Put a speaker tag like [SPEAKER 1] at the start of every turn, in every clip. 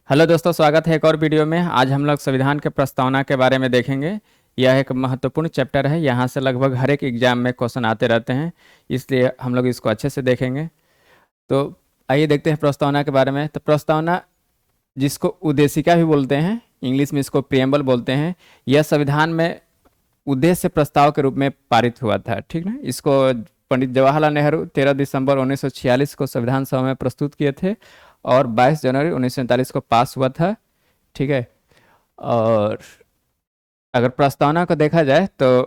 [SPEAKER 1] Hello दोस्तों, स्वागत है एक और वीडियो में। आज हम लोग संविधान के प्रस्तावना के बारे में देखेंगे। यह एक महत्वपूर्ण चैप्टर है। यहाँ से लगभग हर एक एग्जाम में क्वेश्चन आते रहते हैं, इसलिए हम लोग इसको अच्छे से देखेंगे। तो आइए देखते हैं प्रस्तावना के बारे में। तो प्रस्तावना, जिसको उद्देशिका भी बोलते हैं, इंग्लिश में इसको प्रियम्बल बोलते हैं, यह संविधान में उद्देश्य प्रस्ताव के रूप में पारित हुआ था। ठीक ना। इसको पंडित जवाहरलाल नेहरू 13 दिसंबर 1946 को संविधान सभा में प्रस्तुत किए थे और 22 जनवरी 1947 को पास हुआ था। ठीक है। और अगर प्रस्तावना को देखा जाए तो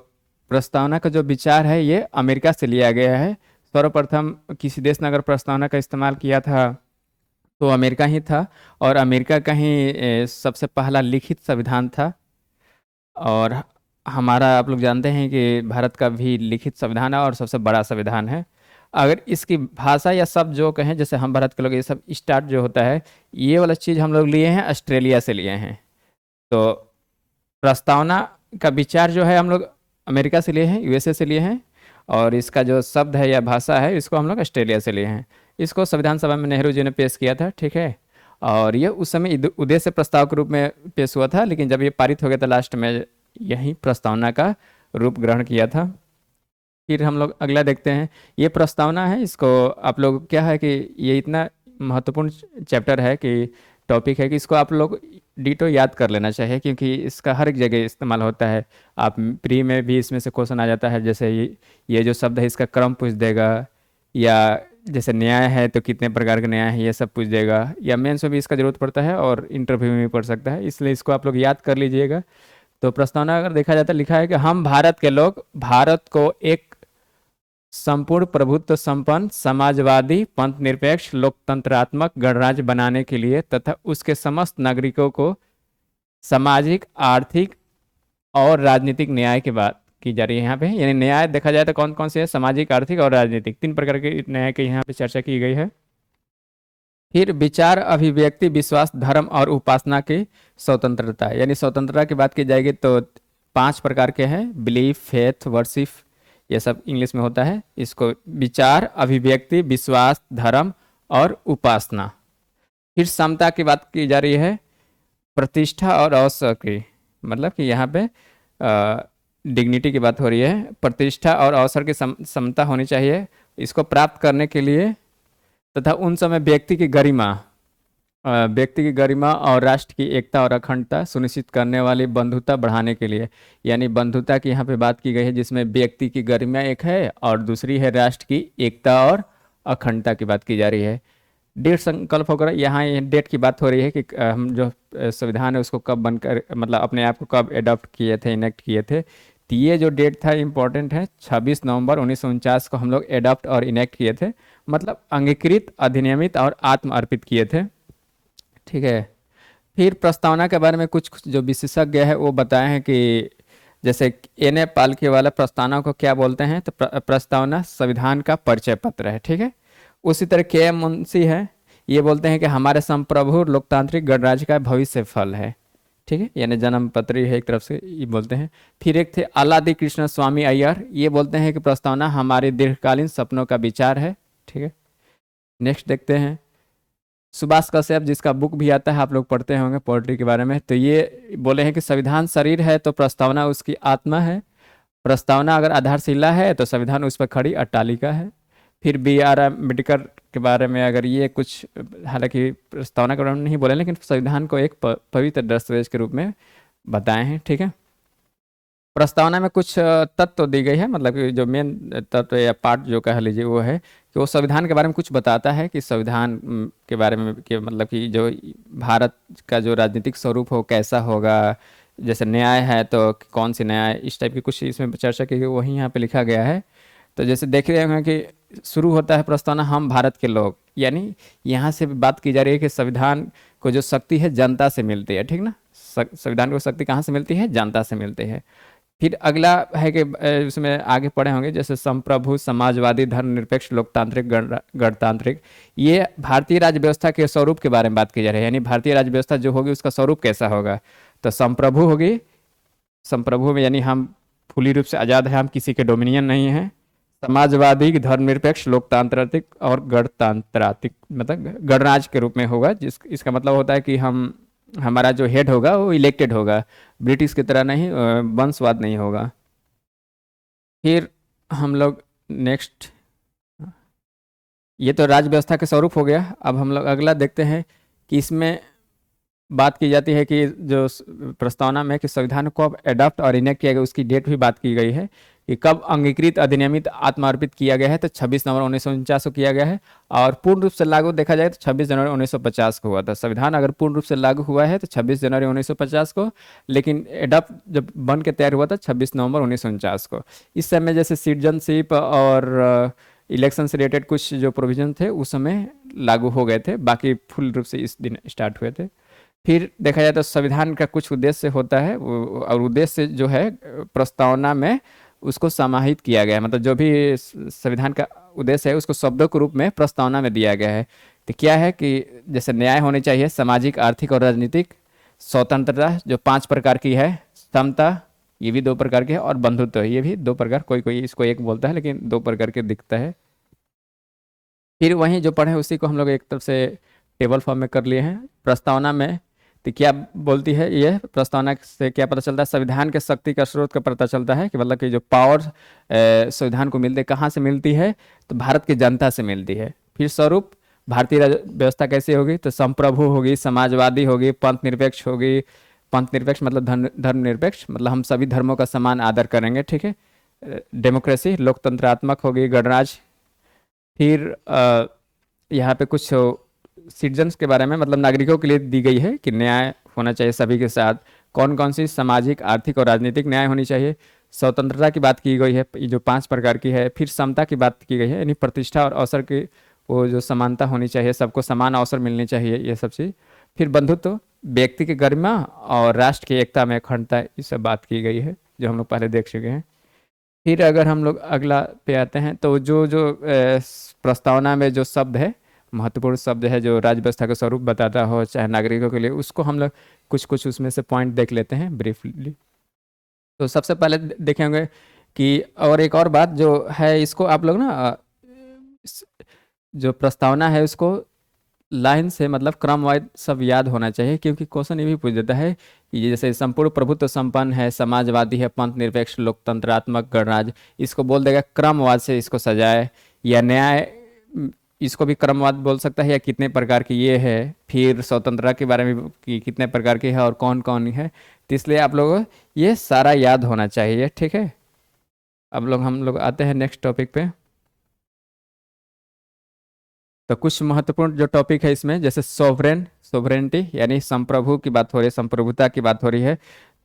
[SPEAKER 1] प्रस्तावना का जो विचार है ये अमेरिका से लिया गया है। सर्वप्रथम किसी देश ने अगर प्रस्तावना का इस्तेमाल किया था तो अमेरिका ही था, और अमेरिका का ही सबसे पहला लिखित संविधान था। और हमारा, आप लोग जानते हैं कि भारत का भी लिखित संविधान है और सबसे बड़ा संविधान है। अगर इसकी भाषा या शब्द जो कहें, जैसे हम भारत के लोग ये सब स्टार्ट जो होता है, ये वाला चीज़ हम लोग लिए हैं ऑस्ट्रेलिया से लिए हैं। तो प्रस्तावना का विचार जो है हम लोग अमेरिका से लिए हैं, यूएसए से लिए हैं, और इसका जो शब्द है या भाषा है इसको हम लोग ऑस्ट्रेलिया से लिए हैं। इसको संविधान सभा में नेहरू जी ने पेश किया था। ठीक है। और ये उस समय उद्देश्य प्रस्ताव के रूप में पेश हुआ था, लेकिन जब ये पारित हो गया था लास्ट में यही प्रस्तावना का रूप ग्रहण किया था। फिर हम लोग अगला देखते हैं। ये प्रस्तावना है, इसको आप लोग क्या है कि ये इतना महत्वपूर्ण चैप्टर है कि टॉपिक है कि इसको आप लोग डिटो याद कर लेना चाहिए, क्योंकि इसका हर एक जगह इस्तेमाल होता है। आप प्री में भी इसमें से क्वेश्चन आ जाता है, जैसे ये जो शब्द है इसका क्रम पूछ देगा, या जैसे न्याय है तो कितने प्रकार के न्याय है ये सब पूछ देगा, या मेंस में भी इसका जरूरत पड़ता है और इंटरव्यू में भी पड़ सकता है, इसलिए इसको आप लोग याद कर लीजिएगा। तो प्रस्तावना अगर देखा जाता है, लिखा है कि हम भारत के लोग भारत को एक संपूर्ण प्रभुत्व संपन्न समाजवादी पंथ निरपेक्ष लोकतंत्रात्मक गणराज्य बनाने के लिए तथा उसके समस्त नागरिकों को सामाजिक, आर्थिक और राजनीतिक न्याय की बात की जा रही है यहाँ पे। यानी न्याय देखा जाए तो कौन कौन से है, सामाजिक, आर्थिक और राजनीतिक, तीन प्रकार के न्याय की यहाँ पे चर्चा की गई है। फिर विचार, अभिव्यक्ति, विश्वास, धर्म और उपासना की स्वतंत्रता, यानी स्वतंत्रता की बात की जाएगी तो 5 प्रकार के हैं, बिलीफ, फेथ, वर्शिप, ये सब इंग्लिश में होता है। इसको विचार, अभिव्यक्ति, विश्वास, धर्म और उपासना। फिर समता की बात की जा रही है, प्रतिष्ठा और अवसर की, मतलब कि यहाँ पे डिग्निटी की बात हो रही है। प्रतिष्ठा और अवसर की समता होनी चाहिए इसको प्राप्त करने के लिए, तथा उन समय व्यक्ति की गरिमा और राष्ट्र की एकता और अखंडता सुनिश्चित करने वाली बंधुता बढ़ाने के लिए। यानी बंधुता की यहाँ पे बात की गई है, जिसमें व्यक्ति की गरिमा एक है और दूसरी है राष्ट्र की एकता और अखंडता की बात की जा रही है। डेट संकल्प होकर यहाँ ये डेट की बात हो रही है कि हम जो संविधान है उसको कब बनकर, मतलब अपने आप को कब एडॉप्ट किए थे, इनेक्ट किए थे। तो ये जो डेट था इम्पोर्टेंट है, 26 नवंबर 1949 को हम लोग एडॉप्ट और इनेक्ट किए थे, मतलब अंगीकृत, अधिनियमित और आत्म अर्पित किए थे। ठीक है। फिर प्रस्तावना के बारे में कुछ जो विशेषज्ञ है वो बताए हैं कि जैसे एन पालके वाला प्रस्तावना को क्या बोलते हैं, तो प्रस्तावना संविधान का परिचय पत्र है। ठीक है। उसी तरह के एम मुंशी है, ये बोलते हैं कि हमारे संप्रभु लोकतांत्रिक गणराज्य का भविष्य फल है। ठीक है, यानी जन्म पत्र है एक तरफ से, ये बोलते हैं। फिर एक थे आलादी कृष्ण स्वामी अय्यर, ये बोलते हैं कि प्रस्तावना हमारे दीर्घकालीन सपनों का विचार है। ठीक है। नेक्स्ट देखते हैं सुभाष कश्यप, जिसका बुक भी आता है, आप लोग पढ़ते होंगे पोल्ट्री के बारे में। तो ये बोले हैं कि संविधान शरीर है तो प्रस्तावना उसकी आत्मा है। प्रस्तावना अगर आधारशिला है तो संविधान उस पर खड़ी अट्टालिका है। फिर बी आर अम्बेडकर के बारे में अगर ये कुछ, हालांकि प्रस्तावना के बारे में नहीं बोले, लेकिन संविधान को एक पवित्र दस्तावेज के रूप में बताए हैं। ठीक है। प्रस्तावना में कुछ तत्व दी गई है, मतलब कि जो मेन तत्व या पार्ट जो कह लीजिए वो है कि वो संविधान के बारे में कुछ बताता है कि संविधान के बारे में, कि मतलब कि जो भारत का जो राजनीतिक स्वरूप हो कैसा होगा, जैसे न्याय है तो कौन सी न्याय, इस टाइप की कुछ इसमें चर्चा की गई, वही यहाँ पे लिखा गया है। तो जैसे देख रहे होंगे कि शुरू होता है प्रस्तावना हम भारत के लोग, यानी यहाँ से बात की जा रही है कि संविधान को जो शक्ति है जनता से मिलती है। ठीक ना। संविधान को शक्ति कहाँ से मिलती है, जनता से मिलती है। फिर अगला है कि उसमें आगे पढ़े होंगे, जैसे संप्रभु, समाजवादी, धर्मनिरपेक्ष, लोकतांत्रिक, गणतांत्रिक, ये भारतीय राज्य व्यवस्था के स्वरूप के बारे में बात की जा रही है। यानी भारतीय राज्य व्यवस्था जो होगी उसका स्वरूप कैसा होगा, तो संप्रभु होगी। संप्रभु में यानी हम फुली रूप से आज़ाद है, हम किसी के डोमिनियन नहीं हैं। समाजवादी, धर्मनिरपेक्ष, लोकतांत्रिक और गणतांत्रिक, मतलब गणराज्य के रूप में होगा, जिस इसका मतलब होता है कि हम हमारा जो हेड होगा वो इलेक्टेड होगा, ब्रिटिश की तरह नहीं, वंशवाद नहीं होगा। फिर हम लोग नेक्स्ट, ये तो राज्य व्यवस्था के स्वरूप हो गया। अब हम लोग अगला देखते हैं कि इसमें बात की जाती है कि जो प्रस्तावना में कि संविधान को अब एडॉप्ट और इनेक्ट किया गया, उसकी डेट भी बात की गई है कि कब अंगीकृत, अधिनियमित, आत्मार्पित किया गया है। तो 26 नवंबर 1949 को किया गया है, और पूर्ण रूप से लागू देखा जाए तो 26 जनवरी 1950 को हुआ था। संविधान अगर पूर्ण रूप से लागू हुआ है तो 26 जनवरी 1950 को, लेकिन एडॉप्ट जब बन के तैयार हुआ था 26 नवंबर 1949 को। इस समय जैसे सिटीजनशिप और इलेक्शन से रिलेटेड कुछ जो प्रोविजन थे उस समय लागू हो गए थे, बाकी फुल रूप से इस दिन स्टार्ट हुए थे। फिर देखा जाए तो संविधान का कुछ उद्देश्य होता है, और उद्देश्य जो है प्रस्तावना में उसको समाहित किया गया है, मतलब जो भी संविधान का उद्देश्य है उसको शब्दों के रूप में प्रस्तावना में दिया गया है। तो क्या है कि जैसे न्याय होनी चाहिए, सामाजिक, आर्थिक और राजनीतिक, स्वतंत्रता जो 5 प्रकार की है, समता ये भी 2 प्रकार की है, और बंधुत्व ये भी 2 प्रकार, कोई कोई इसको एक बोलता है लेकिन 2 प्रकार के दिखता है। फिर वहीं जो पढ़े उसी को हम लोग एक तरफ से टेबल फॉर्म में कर लिए हैं। प्रस्तावना में तो क्या बोलती है, ये प्रस्तावना से क्या पता चलता है, संविधान के शक्ति का स्रोत का पता चलता है कि मतलब कि जो पावर संविधान को मिलती है, कहाँ से मिलती है, तो भारत की जनता से मिलती है। फिर स्वरूप भारतीय व्यवस्था कैसी होगी, तो संप्रभु होगी, समाजवादी होगी, पंथ निरपेक्ष होगी। पंथ निरपेक्ष मतलब धर्म निरपेक्ष, मतलब हम सभी धर्मों का समान आदर करेंगे, ठीक है। डेमोक्रेसी लोकतंत्रात्मक होगी, गणराज्य। फिर यहाँ पे कुछ सिटीजन्स के बारे में, मतलब नागरिकों के लिए दी गई है कि न्याय होना चाहिए सभी के साथ, कौन कौन सी सामाजिक, आर्थिक और राजनीतिक न्याय होनी चाहिए। स्वतंत्रता की बात की गई है, ये जो 5 प्रकार की है। फिर समता की बात की गई है, यानी प्रतिष्ठा और अवसर की वो जो समानता होनी चाहिए, सबको समान अवसर मिलनी चाहिए, ये सब चीज़। फिर बंधुत्व, व्यक्ति की गरिमा और राष्ट्र की एकता में अखंडता, ये सब बात की गई है जो हम लोग पहले देख चुके हैं। फिर अगर हम लोग अगला पे आते हैं तो जो जो प्रस्तावना में जो शब्द है, महत्वपूर्ण शब्द है जो राज्य व्यवस्था का स्वरूप बताता हो चाहे नागरिकों के लिए, उसको हम लोग कुछ कुछ उसमें से पॉइंट देख लेते हैं ब्रीफली। तो सबसे पहले देखेंगे कि, और एक और बात जो है, इसको आप लोग ना जो प्रस्तावना है उसको लाइन से मतलब क्रम वाइज सब याद होना चाहिए, क्योंकि क्वेश्चन ये भी पूछ देता है कि जैसे संपूर्ण प्रभुत्व संपन्न है, समाजवादी है, पंथ निरपेक्ष, लोकतंत्रात्मक, गणराज्य, इसको बोल देगा क्रमवाद से इसको सजाए, या न्याय इसको भी क्रमवाद बोल सकता है, या कितने प्रकार की ये है। फिर स्वतंत्रता के बारे में कि कितने प्रकार की है और कौन कौन है, तो इसलिए आप लोगों को ये सारा याद होना चाहिए, ठीक है। अब हम लोग आते हैं नेक्स्ट टॉपिक पे। तो कुछ महत्वपूर्ण जो टॉपिक है इसमें, जैसे सोवरेनिटी यानी संप्रभु की बात हो रही है, संप्रभुता की बात हो रही है।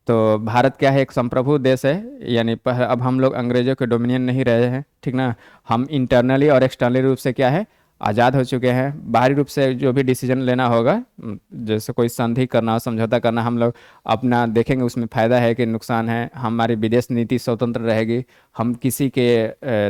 [SPEAKER 1] तो भारत क्या है, एक संप्रभु देश है, यानी अब हम लोग अंग्रेजों के डोमिनियन नहीं रहे हैं, ठीक ना। हम इंटरनली और एक्सटर्नली रूप से क्या है, आज़ाद हो चुके हैं। बाहरी रूप से जो भी डिसीजन लेना होगा, जैसे कोई संधि करना हो, समझौता करना, हम लोग अपना देखेंगे उसमें फ़ायदा है कि नुकसान है। हमारी विदेश नीति स्वतंत्र रहेगी, हम किसी के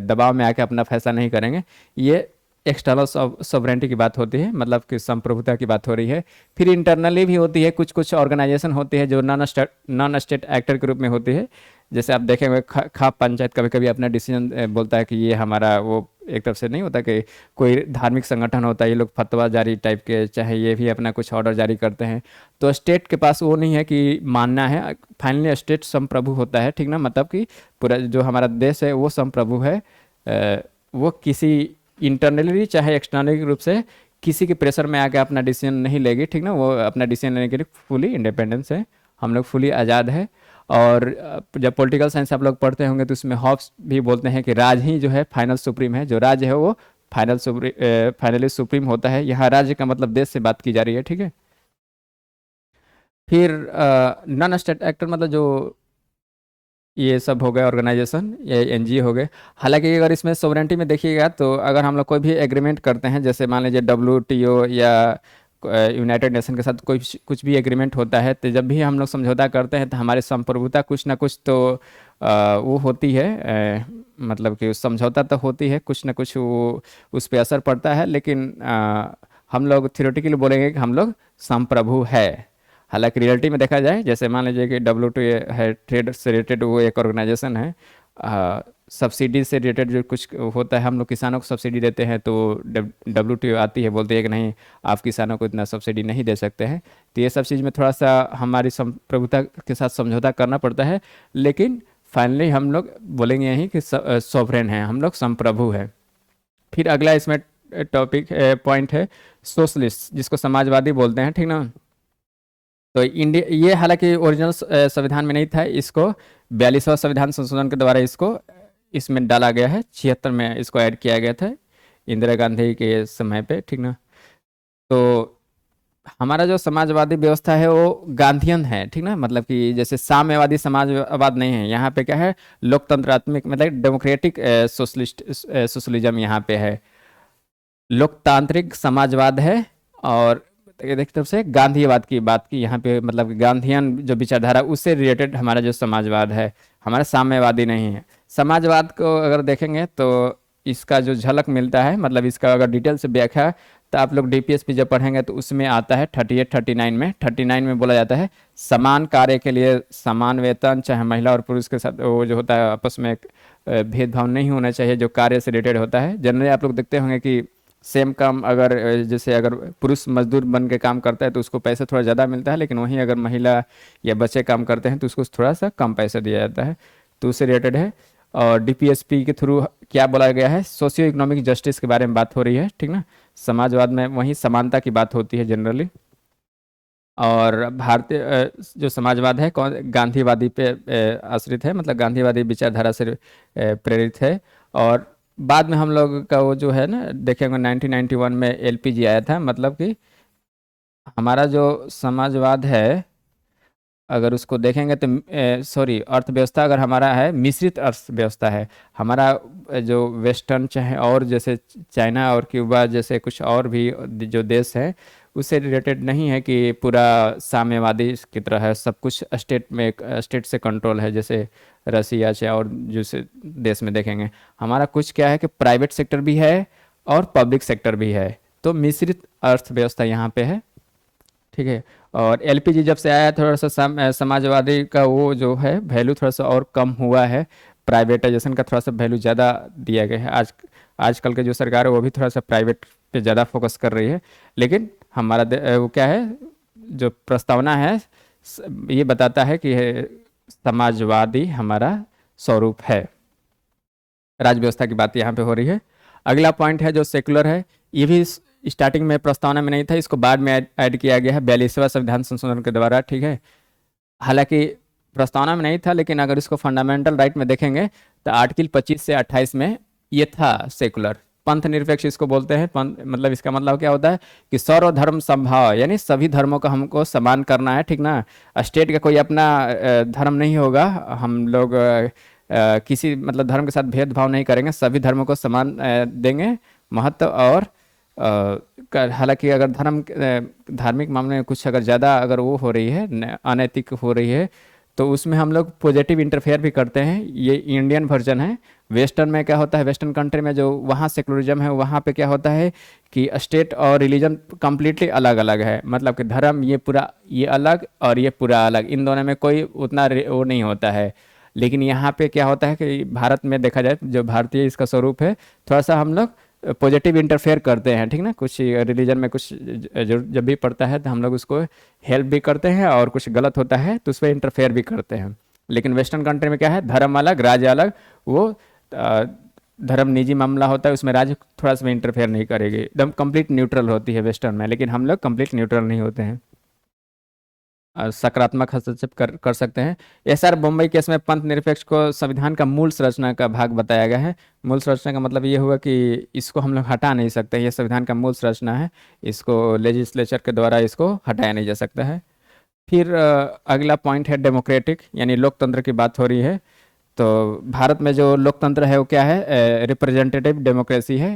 [SPEAKER 1] दबाव में आके अपना फैसला नहीं करेंगे। ये एक्सटर्नल सॉवरेनिटी की बात होती है, मतलब कि संप्रभुता की बात हो रही है। फिर इंटरनली भी होती है, कुछ कुछ ऑर्गेनाइजेशन होती है जो नॉन स्टेट एक्टर के रूप में होती है। जैसे आप देखेंगे खाप पंचायत कभी कभी अपना डिसीजन बोलता है कि ये हमारा, वो एक तरफ से नहीं होता कि कोई धार्मिक संगठन होता है, ये लोग फतवा जारी टाइप के, चाहे ये भी अपना कुछ ऑर्डर जारी करते हैं। तो स्टेट के पास वो नहीं है कि मानना है, फाइनली स्टेट संप्रभु होता है, ठीक ना। मतलब कि पूरा जो हमारा देश है वो संप्रभु है, वो किसी इंटरनली चाहे एक्सटर्नली रूप से किसी के प्रेशर में आके अपना डिसीजन नहीं लेगी, ठीक ना। वो अपना डिसीजन लेने के लिए फुली इंडिपेंडेंस है, हम लोग फुली आज़ाद है। और जब पॉलिटिकल साइंस आप लोग पढ़ते होंगे तो उसमें हॉब्स भी बोलते हैं कि राज ही जो है फाइनल सुप्रीम है, जो राज्य है वो फाइनली सुप्रीम होता है। यहाँ राज्य का मतलब देश से बात की जा रही है, ठीक है। फिर नॉन स्टेट एक्टर मतलब जो ये सब हो गए ऑर्गेनाइजेशन, ये एनजीओ हो गए। हालांकि अगर इसमें सोवरेंटी में देखिएगा तो अगर हम लोग कोई भी एग्रीमेंट करते हैं, जैसे मान लीजिए WTO या यूनाइटेड नेशन के साथ कोई कुछ भी एग्रीमेंट होता है, तो जब भी हम लोग समझौता करते हैं तो हमारे संप्रभुता कुछ ना कुछ तो वो होती है, मतलब कि समझौता तो होती है, कुछ ना कुछ वो उस पर असर पड़ता है। लेकिन हम लोग थियोरेटिकली बोलेंगे कि हम लोग संप्रभु है। हालांकि रियलिटी में देखा जाए, जैसे मान लीजिए कि WTO है, ट्रेड से रिलेटेड वो एक ऑर्गेनाइजेशन है, सब्सिडी से रिलेटेड जो कुछ होता है, हम लोग किसानों को सब्सिडी देते हैं तो WTO आती है, बोलती है कि नहीं, आप किसानों को इतना सब्सिडी नहीं दे सकते हैं। तो ये सब चीज़ में थोड़ा सा हमारी संप्रभुता के साथ समझौता करना पड़ता है, लेकिन फाइनली हम लोग बोलेंगे यही कि सॉवरेन हैं, हम लोग संप्रभु हैं। फिर अगला इसमें टॉपिक पॉइंट है सोशलिस्ट, जिसको समाजवादी बोलते हैं, ठीक ना। तो इंडिया, ये हालांकि ओरिजिनल संविधान में नहीं था, इसको 42वां संविधान संशोधन के द्वारा इसको इसमें डाला गया है, 76 में इसको ऐड किया गया था इंदिरा गांधी के समय पे, ठीक ना। तो हमारा जो समाजवादी व्यवस्था है वो गांधीयन है, ठीक ना, मतलब कि जैसे साम्यवादी समाजवाद नहीं है, यहाँ पे क्या है, लोकतंत्रात्मक मतलब डेमोक्रेटिक सोशलिस्ट सोशलिज्म यहाँ पे है, लोकतांत्रिक समाजवाद है। और एक तरफ से गांधीवाद की बात की यहाँ पे, मतलब गांधीयन जो विचारधारा उससे रिलेटेड हमारा जो समाजवाद है, हमारा साम्यवादी नहीं है। समाजवाद को अगर देखेंगे तो इसका जो झलक मिलता है, मतलब इसका अगर डिटेल से व्याख्या, तो आप लोग DPSP जब पढ़ेंगे तो उसमें आता है 38 39 में। 39 में बोला जाता है समान कार्य के लिए समान वेतन, चाहे महिला और पुरुष के साथ वो जो होता है आपस में भेदभाव नहीं होना चाहिए जो कार्य से रिलेटेड होता है। जनरली आप लोग देखते होंगे कि सेम काम अगर जैसे अगर पुरुष मजदूर बन के काम करता है तो उसको पैसा थोड़ा ज़्यादा मिलता है, लेकिन वहीं अगर महिला या बच्चे काम करते हैं तो उसको थोड़ा सा कम पैसा दिया जाता है, तो उससे रिलेटेड है। और DPSP के थ्रू क्या बोला गया है, सोशियो इकोनॉमिक जस्टिस के बारे में बात हो रही है, ठीक ना। समाजवाद में वहीं समानता की बात होती है जनरली। और भारतीय जो समाजवाद है गांधीवादी पे आश्रित है, मतलब गांधीवादी विचारधारा से प्रेरित है। और बाद में हम लोग का वो जो है ना देखेंगे 1991 में LPG आया था, मतलब कि हमारा जो समाजवाद है अगर उसको देखेंगे तो सॉरी, अर्थव्यवस्था अगर हमारा है मिश्रित अर्थव्यवस्था है हमारा, जो वेस्टर्न चाहे और जैसे चाइना और क्यूबा जैसे कुछ और भी जो देश है उससे रिलेटेड नहीं है कि पूरा साम्यवादी की तरह है, सब कुछ स्टेट में स्टेट से कंट्रोल है, जैसे रसिया चाहे और जैसे देश में देखेंगे हमारा कुछ क्या है कि प्राइवेट सेक्टर भी है और पब्लिक सेक्टर भी है, तो मिश्रित अर्थव्यवस्था यहाँ पे है, ठीक है। और LPG जब से आया थोड़ा सा समाजवादी का वो जो है वैल्यू थोड़ा सा और कम हुआ है, प्राइवेटाइजेशन का थोड़ा सा वैल्यू ज़्यादा दिया गया है। आजकल के जो सरकार है वो भी थोड़ा सा प्राइवेट पे ज़्यादा फोकस कर रही है, लेकिन हमारा वो क्या है जो प्रस्तावना है ये बताता है कि समाजवादी हमारा स्वरूप है। राज्य व्यवस्था की बात यहाँ पे हो रही है। अगला पॉइंट है जो सेकुलर है, ये भी स्टार्टिंग में प्रस्तावना में नहीं था, इसको बाद में ऐड किया गया है 42वां संविधान संशोधन के द्वारा, ठीक है। हालांकि प्रस्तावना में नहीं था, लेकिन अगर इसको फंडामेंटल राइट में देखेंगे तो आर्टिकल 25 से 28 में ये था सेकुलर, पंथ निरपेक्ष इसको बोलते हैं। मतलब इसका मतलब क्या होता है कि सर्वधर्म समभाव, यानी सभी धर्मों का हमको समान करना है, ठीक ना। स्टेट का कोई अपना धर्म नहीं होगा, हम लोग किसी मतलब धर्म के साथ भेदभाव नहीं करेंगे, सभी धर्मों को समान देंगे महत्व। और हालांकि अगर धार्मिक मामले में कुछ अगर ज़्यादा अगर वो हो रही है अनैतिक हो रही है तो उसमें हम लोग पॉजिटिव इंटरफेयर भी करते हैं, ये इंडियन वर्जन है। वेस्टर्न में क्या होता है, वेस्टर्न कंट्री में जो वहाँ सेकुलरिज्म है वहाँ पे क्या होता है कि स्टेट और रिलीजन कम्प्लीटली अलग अलग है, मतलब कि धर्म ये पूरा ये अलग और ये पूरा अलग, इन दोनों में कोई उतना वो नहीं होता है। लेकिन यहाँ पे क्या होता है कि भारत में देखा जाए जो भारतीय इसका स्वरूप है, थोड़ा सा हम लोग पॉजिटिव इंटरफेयर करते हैं, ठीक ना। कुछ रिलीजन में कुछ जब भी पड़ता है तो हम लोग उसको हेल्प भी करते हैं, और कुछ गलत होता है तो उस पर इंटरफेयर भी करते हैं। लेकिन वेस्टर्न कंट्री में क्या है, धर्म अलग राज्य अलग, वो धर्म निजी मामला होता है, उसमें राज्य थोड़ा सा भी इंटरफेयर नहीं करेगी, एकदम कंप्लीट न्यूट्रल होती है वेस्टर्न में। लेकिन हम लोग कंप्लीट न्यूट्रल नहीं होते हैं, सकारात्मक हस्तक्षेप कर सकते हैं। SR बम्बई केस में पंथ निरपेक्ष को संविधान का मूल संरचना का भाग बताया गया है। मूल संरचना का मतलब ये हुआ कि इसको हम लोग हटा नहीं सकते, ये संविधान का मूल संरचना है, इसको लेजिस्लेचर के द्वारा इसको हटाया नहीं जा सकता है। फिर अगला पॉइंट है डेमोक्रेटिक, यानी लोकतंत्र की बात हो रही है। तो भारत में जो लोकतंत्र है वो क्या है, रिप्रेजेंटेटिव डेमोक्रेसी है।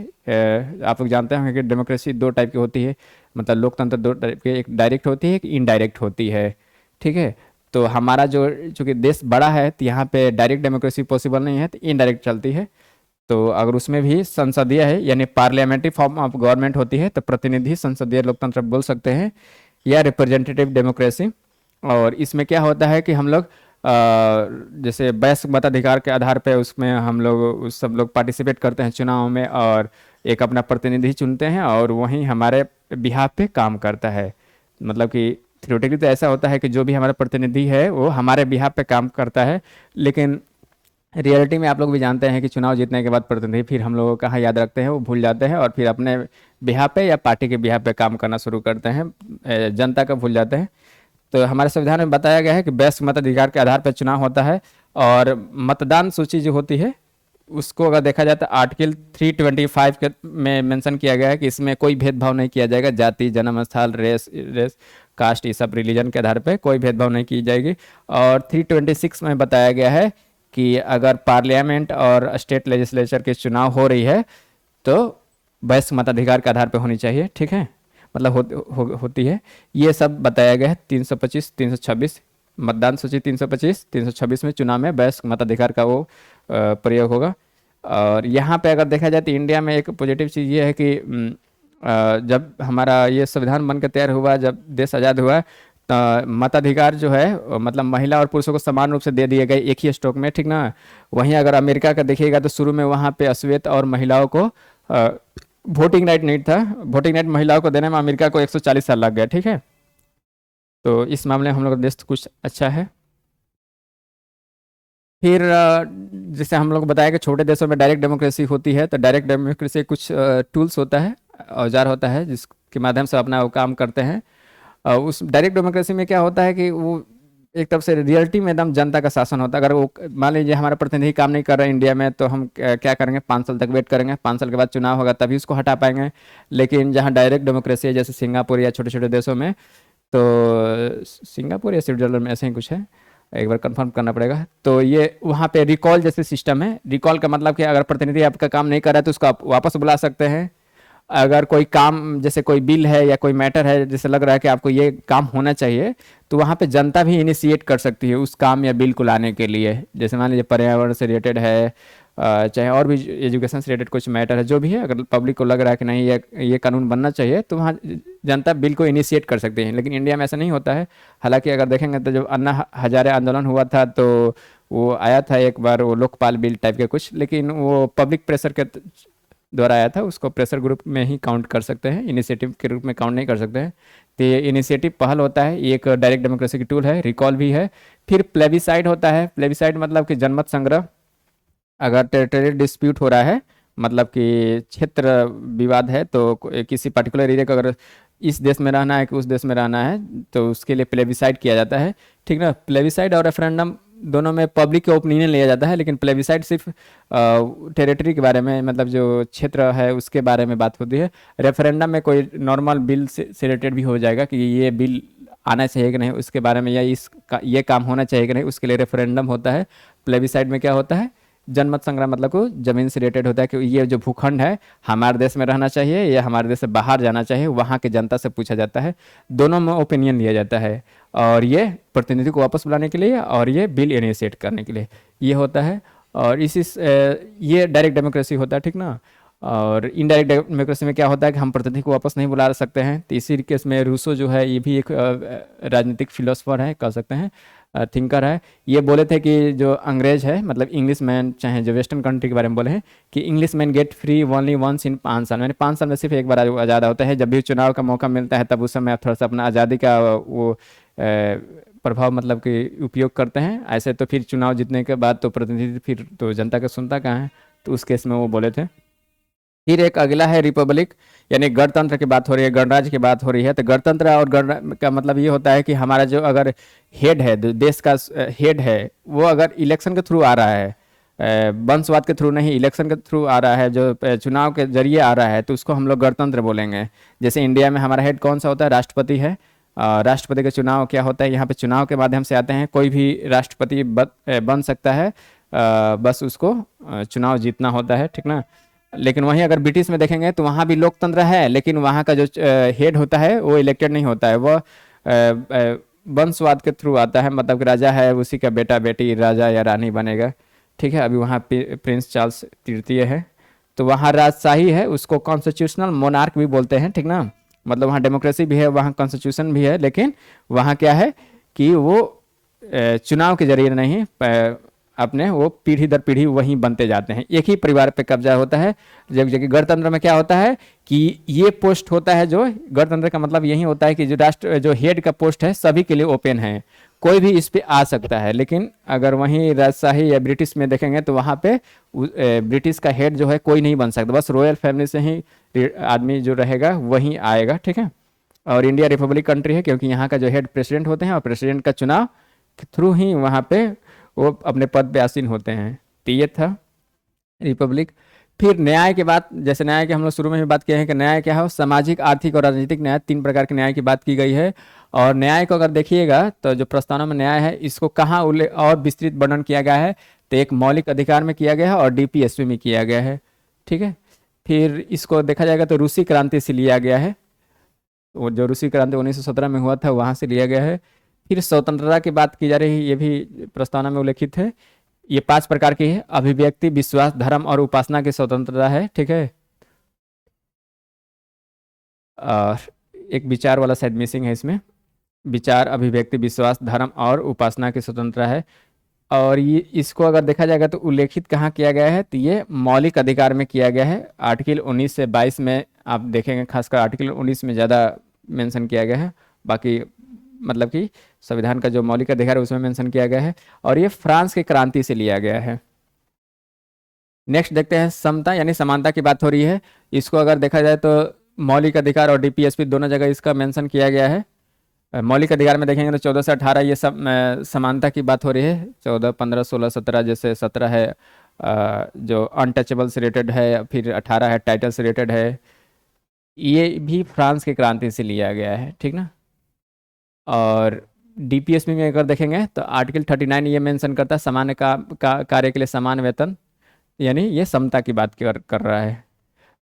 [SPEAKER 1] आप लोग जानते होंगे कि डेमोक्रेसी दो टाइप की होती है, मतलब लोकतंत्र दो टाइप की, एक डायरेक्ट होती है एक इनडायरेक्ट होती है, ठीक है। तो हमारा जो चूँकि देश बड़ा है तो यहाँ पे डायरेक्ट डेमोक्रेसी पॉसिबल नहीं है, तो इनडायरेक्ट चलती है। तो अगर उसमें भी संसदीय है यानी पार्लियामेंट्री फॉर्म ऑफ गवर्नमेंट होती है तो प्रतिनिधि संसदीय लोकतंत्र बोल सकते हैं, या रिप्रेजेंटेटिव डेमोक्रेसी। और इसमें क्या होता है कि हम लोग जैसे वयस्क मताधिकार के आधार पे उसमें हम लोग उस सब लोग पार्टिसिपेट करते हैं चुनाव में, और एक अपना प्रतिनिधि चुनते हैं और वहीं हमारे बिहाफ पे काम करता है। मतलब कि थ्योरेटिकली तो ऐसा होता है कि जो भी हमारा प्रतिनिधि है वो हमारे बिहाफ पे काम करता है, लेकिन रियलिटी में आप लोग भी जानते हैं कि चुनाव जीतने के बाद प्रतिनिधि फिर हम लोगों को कहाँ याद रखते हैं, वो भूल जाते हैं और फिर अपने बिहाफ पे या पार्टी के बिहाफ पे काम करना शुरू करते हैं, जनता का भूल जाते हैं। तो हमारे संविधान में बताया गया है कि वयस्क मताधिकार के आधार पर चुनाव होता है, और मतदान सूची जो होती है उसको अगर देखा जाए तो आर्टिकल 325 के में मेंशन किया गया है कि इसमें कोई भेदभाव नहीं किया जाएगा, जाति, जन्म स्थल, रेस, कास्ट, ये सब रिलीजन के आधार पे कोई भेदभाव नहीं की जाएगी। और 326 में बताया गया है कि अगर पार्लियामेंट और स्टेट लेजिस्लेचर के चुनाव हो रही है तो वयस्क मताधिकार के आधार पे होनी चाहिए, ठीक है, मतलब होती है। ये सब बताया गया है 325, 326 मतदान सूची 325, 326 में चुनाव में वयस्क मताधिकार का वो प्रयोग होगा। और यहाँ पे अगर देखा जाए तो इंडिया में एक पॉजिटिव चीज़ ये है कि जब हमारा ये संविधान बन के तैयार हुआ, जब देश आज़ाद हुआ, तो मताधिकार जो है मतलब महिला और पुरुषों को समान रूप से दे दिए गए एक ही स्ट्रोक में, ठीक ना। वहीं अगर अमेरिका का देखिएगा तो शुरू में वहाँ पे अश्वेत और महिलाओं को वोटिंग राइट नहीं था, वोटिंग राइट महिलाओं को देने में अमेरिका को 140 साल लग गया, ठीक है। तो इस मामले में हम लोग का देश कुछ अच्छा है। फिर जैसे हम लोग बताया कि छोटे देशों में डायरेक्ट डेमोक्रेसी होती है, तो डायरेक्ट डेमोक्रेसी कुछ टूल्स होता है, औजार होता है जिसके माध्यम से अपना वो काम करते हैं। उस डायरेक्ट डेमोक्रेसी में क्या होता है कि वो एक तरफ से रियलिटी में एकदम जनता का शासन होता है। अगर वो मान लीजिए हमारा प्रतिनिधि काम नहीं कर रहा है इंडिया में, तो हम क्या करेंगे, 5 साल तक वेट करेंगे, 5 साल के बाद चुनाव होगा तभी उसको हटा पाएंगे। लेकिन जहाँ डायरेक्ट डेमोक्रेसी है जैसे सिंगापुर या छोटे छोटे देशों में, तो सिंगापुर या स्विट्जरलैंड में ऐसे ही कुछ है, एक बार कंफर्म करना पड़ेगा। तो ये वहाँ पे रिकॉल जैसे सिस्टम है। रिकॉल का मतलब कि अगर प्रतिनिधि आपका काम नहीं कर रहा है तो उसको आप वापस बुला सकते हैं। अगर कोई काम जैसे कोई बिल है या कोई मैटर है जैसे लग रहा है कि आपको ये काम होना चाहिए, तो वहाँ पे जनता भी इनिशिएट कर सकती है उस काम या बिल को लाने के लिए। जैसे मान लीजिए पर्यावरण से रिलेटेड है, चाहे और भी एजुकेशन से रिलेटेड कुछ मैटर है, जो भी है, अगर पब्लिक को लग रहा है कि नहीं ये कानून बनना चाहिए तो वहाँ जनता बिल को इनिशिएट कर सकते हैं। लेकिन इंडिया में ऐसा नहीं होता है। हालांकि अगर देखेंगे तो जब अन्ना हजारे आंदोलन हुआ था तो वो आया था एक बार, वो लोकपाल बिल टाइप के कुछ, लेकिन वो पब्लिक प्रेशर के द्वारा आया था, उसको प्रेशर ग्रुप में ही काउंट कर सकते हैं, इनिशिएटिव के रूप में काउंट नहीं कर सकते हैं। तो ये इनिशिएटिव पहल होता है, ये एक डायरेक्ट डेमोक्रेसी की टूल है। रिकॉल भी है। फिर प्लेबिसाइड होता है। प्लेबिसाइड मतलब कि जनमत संग्रह। अगर टेरिटोरियल डिस्प्यूट हो रहा है, मतलब कि क्षेत्र विवाद है, तो किसी पर्टिकुलर एरिया को अगर इस देश में रहना है कि उस देश में रहना है, तो उसके लिए प्लेबिसाइड किया जाता है, ठीक ना। प्लेबिसाइड और रेफरेंडम दोनों में पब्लिक का ओपिनियन लिया जाता है, लेकिन प्लेबिसाइड सिर्फ टेरिटरी के बारे में, मतलब जो क्षेत्र है उसके बारे में बात होती है। रेफरेंडम में कोई नॉर्मल बिल से रिलेटेड भी हो जाएगा कि ये बिल आना चाहिए कि नहीं उसके बारे में, या ये काम होना चाहिए कि नहीं, उसके लिए रेफरेंडम होता है। प्लेबिसाइड में क्या होता है, जनमत संग्रह, मतलब को जमीन से रिलेटेड होता है कि ये जो भूखंड है हमारे देश में रहना चाहिए या हमारे देश से बाहर जाना चाहिए, वहाँ के जनता से पूछा जाता है। दोनों में ओपिनियन लिया जाता है, और ये प्रतिनिधि को वापस बुलाने के लिए और ये बिल इनिशिएट करने के लिए ये होता है। और ये डायरेक्ट डेमोक्रेसी होता है, ठीक ना। और इनडायरेक्ट डेमोक्रेसी में क्या होता है कि हम प्रतिनिधि को वापस नहीं बुला सकते हैं। तो इसी केस में रूसो जो है ये भी एक राजनीतिक फिलोसफर है, कह सकते हैं, थिंकर है। ये बोले थे कि जो अंग्रेज है, मतलब इंग्लिश मैन, चाहे जो वेस्टर्न कंट्री के बारे में बोले हैं कि English man get free only once in 5 साल, यानी 5 साल में सिर्फ एक बार आज़ाद होता है। जब भी चुनाव का मौका मिलता है तब उस समय आप थोड़ा सा अपना आज़ादी का वो प्रभाव, मतलब कि उपयोग करते हैं। ऐसे तो फिर चुनाव जीतने के बाद तो प्रतिनिधि फिर तो जनता का सुनता कहाँ है, तो उस केस में वो बोले थे। फिर एक अगला है रिपब्लिक, यानी गणतंत्र की बात हो रही है, गणराज्य की बात हो रही है। तो गणतंत्र और गण का मतलब ये होता है कि हमारा जो अगर हेड है, देश का हेड है, वो अगर इलेक्शन के थ्रू आ रहा है, वंशवाद के थ्रू नहीं, इलेक्शन के थ्रू आ रहा है, जो चुनाव के जरिए आ रहा है, तो उसको हम लोग गणतंत्र बोलेंगे। जैसे इंडिया में हमारा हेड कौन सा होता है, राष्ट्रपति है। राष्ट्रपति का चुनाव क्या होता है, यहाँ पे चुनाव के माध्यम से आते हैं। कोई भी राष्ट्रपति बन सकता है, बस उसको चुनाव जीतना होता है, ठीक ना। लेकिन वहीं अगर ब्रिटिश में देखेंगे तो वहाँ भी लोकतंत्र है, लेकिन वहाँ का जो हेड होता है वो इलेक्टेड नहीं होता है, वह वंशवाद के थ्रू आता है। मतलब कि राजा है, उसी का बेटा बेटी राजा या रानी बनेगा, ठीक है। अभी वहाँ प्रिंस चार्ल्स तृतीय है, तो वहाँ राजशाही है, उसको कॉन्स्टिट्यूशनल मोनार्क भी बोलते हैं, ठीक ना। मतलब वहाँ डेमोक्रेसी भी है, वहाँ कॉन्स्टिट्यूशन भी है, लेकिन वहाँ क्या है कि वो चुनाव के जरिए नहीं, अपने वो पीढ़ी दर पीढ़ी वहीं बनते जाते हैं, एक ही परिवार पे कब्जा होता है। जबकि गणतंत्र में क्या होता है कि ये पोस्ट होता है, जो गणतंत्र का मतलब यही होता है कि जो राष्ट्र जो हेड का पोस्ट है सभी के लिए ओपन है, कोई भी इस पे आ सकता है। लेकिन अगर वहीं राजशाही या ब्रिटिश में देखेंगे तो वहाँ पे ब्रिटिश का हेड जो है कोई नहीं बन सकता, बस रॉयल फैमिली से ही आदमी जो रहेगा वहीं आएगा, ठीक है। और इंडिया रिपब्लिक कंट्री है क्योंकि यहाँ का जो हेड प्रेसिडेंट होते हैं और प्रेसिडेंट का चुनाव के थ्रू ही वहाँ पे वो अपने पद पे आसीन होते हैं। तो ये था रिपब्लिक। फिर न्याय के बाद, जैसे न्याय के हम लोग शुरू में भी बात किए हैं कि न्याय क्या है, सामाजिक, आर्थिक और राजनीतिक न्याय, तीन प्रकार के न्याय की बात की गई है। और न्याय को अगर देखिएगा तो जो प्रस्तावना में न्याय है इसको कहाँ उल्लेख और विस्तृत वर्णन किया गया है, तो एक मौलिक अधिकार में किया गया है और डीपीएसपी में किया गया है, ठीक है। फिर इसको देखा जाएगा तो रूसी क्रांति से लिया गया है, वो जो रूसी क्रांति 1917 में हुआ था वहाँ से लिया गया है। फिर स्वतंत्रता की बात की जा रही है, ये भी प्रस्तावना में उल्लेखित है। ये 5 प्रकार की है, अभिव्यक्ति, विश्वास, धर्म और उपासना की स्वतंत्रता है, ठीक है। और एक विचार वाला शायद मिसिंग है इसमें, विचार, अभिव्यक्ति, विश्वास, धर्म और उपासना की स्वतंत्रता है। और ये इसको अगर देखा जाएगा तो उल्लेखित कहाँ किया गया है, तो ये मौलिक अधिकार में किया गया है, आर्टिकल 19 से 22 में आप देखेंगे, खासकर आर्टिकल 19 में ज़्यादा मेंशन किया गया है। बाकी मतलब कि संविधान का जो मौलिक अधिकार है उसमें मेंशन किया गया है। और ये फ्रांस की क्रांति से लिया गया है। नेक्स्ट देखते हैं समता यानी समानता की बात हो रही है। इसको अगर देखा जाए तो मौलिक अधिकार और डीपीएसपी दोनों जगह इसका मेंशन किया गया है। मौलिक अधिकार में देखेंगे तो 14 से 18 ये सब समानता की बात हो रही है। 14, 15, 16, 17, जैसे 17 है जो अनटचेबल से रिलेटेड है, फिर 18 है टाइटल से रिलेटेड है। ये भी फ्रांस की क्रांति से लिया गया है, ठीक ना। और डीपीएसपी में अगर देखेंगे तो आर्टिकल 39 ये मेंशन करता है सामान्य कार्य के लिए समान वेतन, यानी ये समता की बात कर रहा है।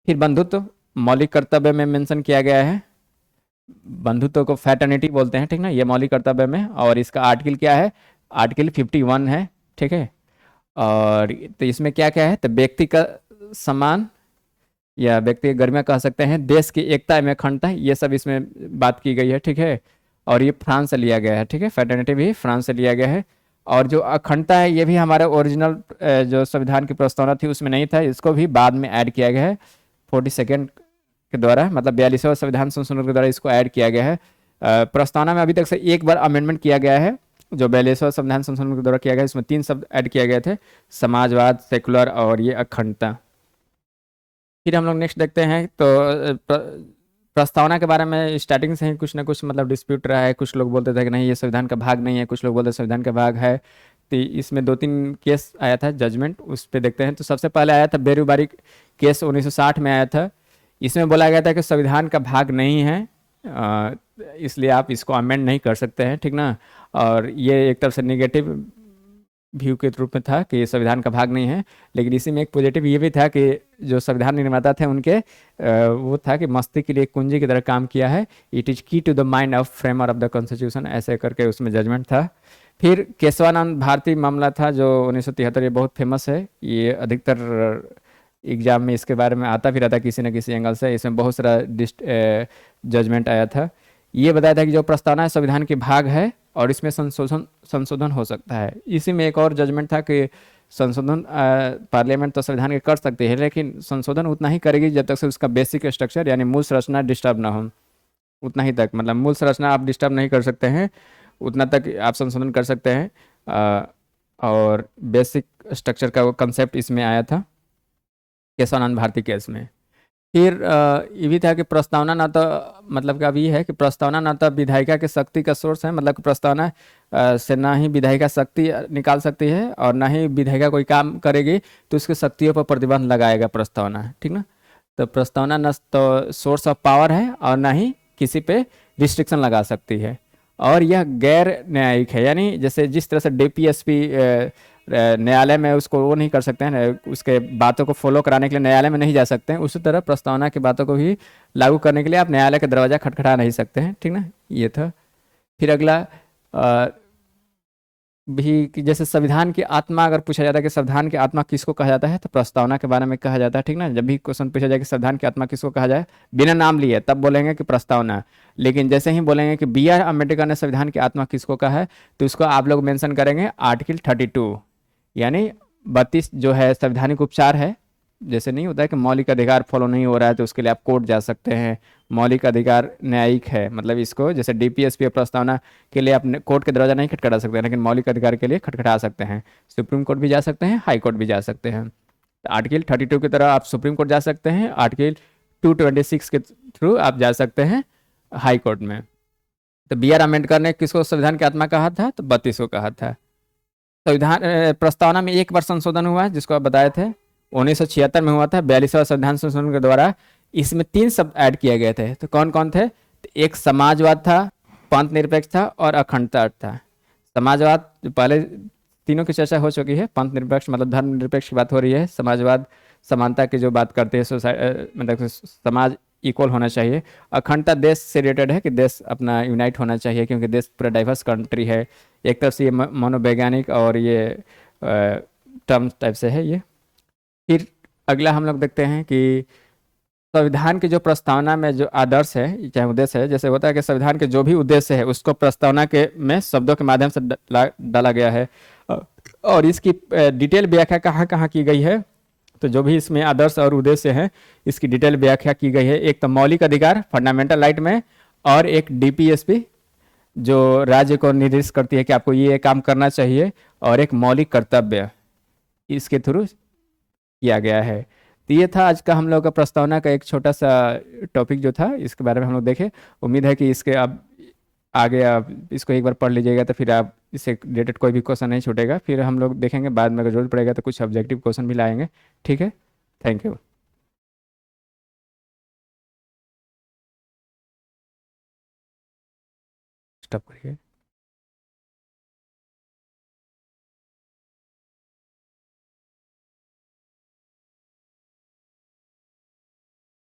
[SPEAKER 1] फिर बंधुत्व मौलिक कर्तव्य में मेंशन किया गया है, बंधुत्व को फ्रैटर्निटी बोलते हैं, ठीक ना, ये मौलिक कर्तव्य में। और इसका आर्टिकल क्या है, आर्टिकल 51 है, ठीक है। और तो इसमें क्या क्या है, तो व्यक्ति का सम्मान या व्यक्ति की गरिमा कह सकते हैं, देश की एकता में अखंडता, ये सब इसमें बात की गई है, ठीक है। और ये फ्रांस से लिया गया है, ठीक है, फ्रैटर्निटी भी फ्रांस से लिया गया है। और जो अखंडता है ये भी हमारे ओरिजिनल जो संविधान की प्रस्तावना थी उसमें नहीं था, इसको भी बाद में ऐड किया गया है 42 के द्वारा, मतलब 42वां संविधान संशोधन के द्वारा इसको ऐड किया गया है। प्रस्तावना में अभी तक से एक बार अमेंडमेंट किया गया है, जो 42वां संविधान संशोधन के द्वारा किया गया, इसमें 3 शब्द ऐड किए गए थे, समाजवाद, सेकुलर और ये अखंडता। फिर हम लोग नेक्स्ट देखते हैं तो प्रस्तावना के बारे में स्टार्टिंग से ही कुछ ना कुछ मतलब डिस्प्यूट रहा है। कुछ लोग बोलते थे कि नहीं ये संविधान का भाग नहीं है, कुछ लोग बोलते संविधान का भाग है। तो इसमें 2-3 केस आया था, जजमेंट, उस पर देखते हैं। तो सबसे पहले आया था बेरूबारी केस 1960 में आया था। इसमें बोला गया था कि संविधान का भाग नहीं है, इसलिए आप इसको अमेंड नहीं कर सकते हैं, ठीक ना। और ये एक तरफ से निगेटिव व्यू के रूप में था कि ये संविधान का भाग नहीं है। लेकिन इसी में एक पॉजिटिव ये भी था कि जो संविधान निर्माता थे उनके वो था कि मस्ती के लिए एक कुंजी की तरह काम किया है, it is key to the mind of framer of the constitution, ऐसे करके उसमें जजमेंट था। फिर केशवानंद भारती मामला था जो 1973, ये बहुत फेमस है, ये अधिकतर एग्जाम में इसके बारे में आता भी रहता है किसी न किसी एंगल से। इसमें बहुत सारा जजमेंट आया था। ये बताया था कि जो प्रस्तावना है संविधान के भाग है और इसमें संशोधन हो सकता है। इसी में एक और जजमेंट था कि संशोधन पार्लियामेंट तो संविधान के कर सकती है, लेकिन संशोधन उतना ही करेगी जब तक से उसका बेसिक स्ट्रक्चर यानी मूल संरचना डिस्टर्ब ना हो, उतना ही तक, मतलब मूल संरचना आप डिस्टर्ब नहीं कर सकते हैं, उतना तक आप संशोधन कर सकते हैं। और बेसिक स्ट्रक्चर का वो कंसेप्ट इसमें आया था केशवानंद भारती केस में। फिर ये भी था कि प्रस्तावना ना तो मतलब कि अभी है कि प्रस्तावना ना तो विधायिका के शक्ति का सोर्स है, मतलब कि प्रस्तावना से ना ही विधायिका शक्ति निकाल सकती है और ना ही विधायिका कोई काम करेगी तो उसकी शक्तियों पर प्रतिबंध लगाएगा प्रस्तावना, ठीक ना। तो प्रस्तावना न तो सोर्स ऑफ पावर है और ना ही किसी पे रिस्ट्रिक्शन लगा सकती है। और यह गैर न्यायिक है, यानी जैसे जिस तरह से डीपीएसपी न्यायालय में उसको वो नहीं कर सकते हैं, उसके बातों को फॉलो कराने के लिए न्यायालय में नहीं जा सकते हैं, उसी तरह प्रस्तावना की बातों को भी लागू करने के लिए आप न्यायालय का दरवाजा खटखटा नहीं सकते हैं, ठीक ना। ये था। फिर अगला भी कि जैसे संविधान की आत्मा अगर पूछा जाता है कि संविधान की आत्मा किसको कहा जाता है, तो प्रस्तावना के बारे में कहा जाता है, ठीक ना। जब भी क्वेश्चन पूछा जाए कि संविधान की आत्मा किसको कहा जाए, बिना नाम लिए, तब बोलेंगे कि प्रस्तावना। लेकिन जैसे ही बोलेंगे कि बी आर अम्बेडकर ने संविधान की आत्मा किसको कहा है, तो उसको आप लोग मेंशन करेंगे आर्टिकल 32, यानी 32 जो है संवैधानिक उपचार है। जैसे नहीं होता है कि मौलिक अधिकार फॉलो नहीं हो रहा है तो उसके लिए आप कोर्ट जा सकते हैं। मौलिक अधिकार न्यायिक है, मतलब इसको जैसे डीपीएसपी प्रस्तावना के लिए आप कोर्ट के दरवाजा नहीं खटखटा सकते हैं, लेकिन मौलिक अधिकार के लिए खटखटा सकते हैं। सुप्रीम कोर्ट भी जा सकते हैं, हाई कोर्ट भी जा सकते हैं। आर्टिकल 32 की तरह आप सुप्रीम कोर्ट जा सकते हैं, आर्टिकल 226 के थ्रू आप जा सकते हैं हाई कोर्ट में। तो बी आर अम्बेडकर ने किसको संविधान की आत्मा कहा था, तो 32 को कहा था। संविधान प्रस्तावना में एक बार संशोधन हुआ है, जिसको आप बताए थे 1976 में हुआ था, 42वां संविधान संशोधन के द्वारा। इसमें 3 शब्द ऐड किए गए थे, तो कौन कौन थे, तो एक समाजवाद था, पंथ निरपेक्ष था और अखंडता था। समाजवाद जो पहले तीनों की चर्चा हो चुकी है, पंथ निरपेक्ष मतलब धर्म निरपेक्ष की बात हो रही है, समाजवाद समानता की जो बात करते हैं, मतलब समाज इक्वल होना चाहिए। अखंडता देश से रिलेटेड है कि देश अपना यूनाइट होना चाहिए, क्योंकि देश पूरा डाइवर्स कंट्री है। एक तरफ से ये मनोवैज्ञानिक और ये टर्म्स टाइप से है ये। फिर अगला हम लोग देखते हैं कि संविधान की जो प्रस्तावना में जो आदर्श है, चाहे उद्देश्य है, जैसे होता है कि संविधान के जो भी उद्देश्य है उसको प्रस्तावना के में शब्दों के माध्यम से डाला गया है। और इसकी डिटेल व्याख्या कहाँ कहाँ की गई है, तो जो भी इसमें आदर्श और उद्देश्य है इसकी डिटेल व्याख्या की गई है। एक तो मौलिक अधिकार फंडामेंटल राइट में, और एक डीपीएसपी जो राज्य को निर्देशित करती है कि आपको ये काम करना चाहिए, और एक मौलिक कर्तव्य इसके थ्रू किया गया है। तो ये था आज का हम लोग का प्रस्तावना का एक छोटा सा टॉपिक जो था, इसके बारे में हम लोग देखे। उम्मीद है कि इसके अब आगे आप इसको एक बार पढ़ लीजिएगा तो फिर आप इससे रिलेटेड कोई भी क्वेश्चन नहीं छूटेगा। फिर हम लोग देखेंगे बाद में, अगर जरूरत पड़ेगा तो कुछ ऑब्जेक्टिव क्वेश्चन भी लाएंगे। ठीक है, थैंक यू। स्टॉप करिए।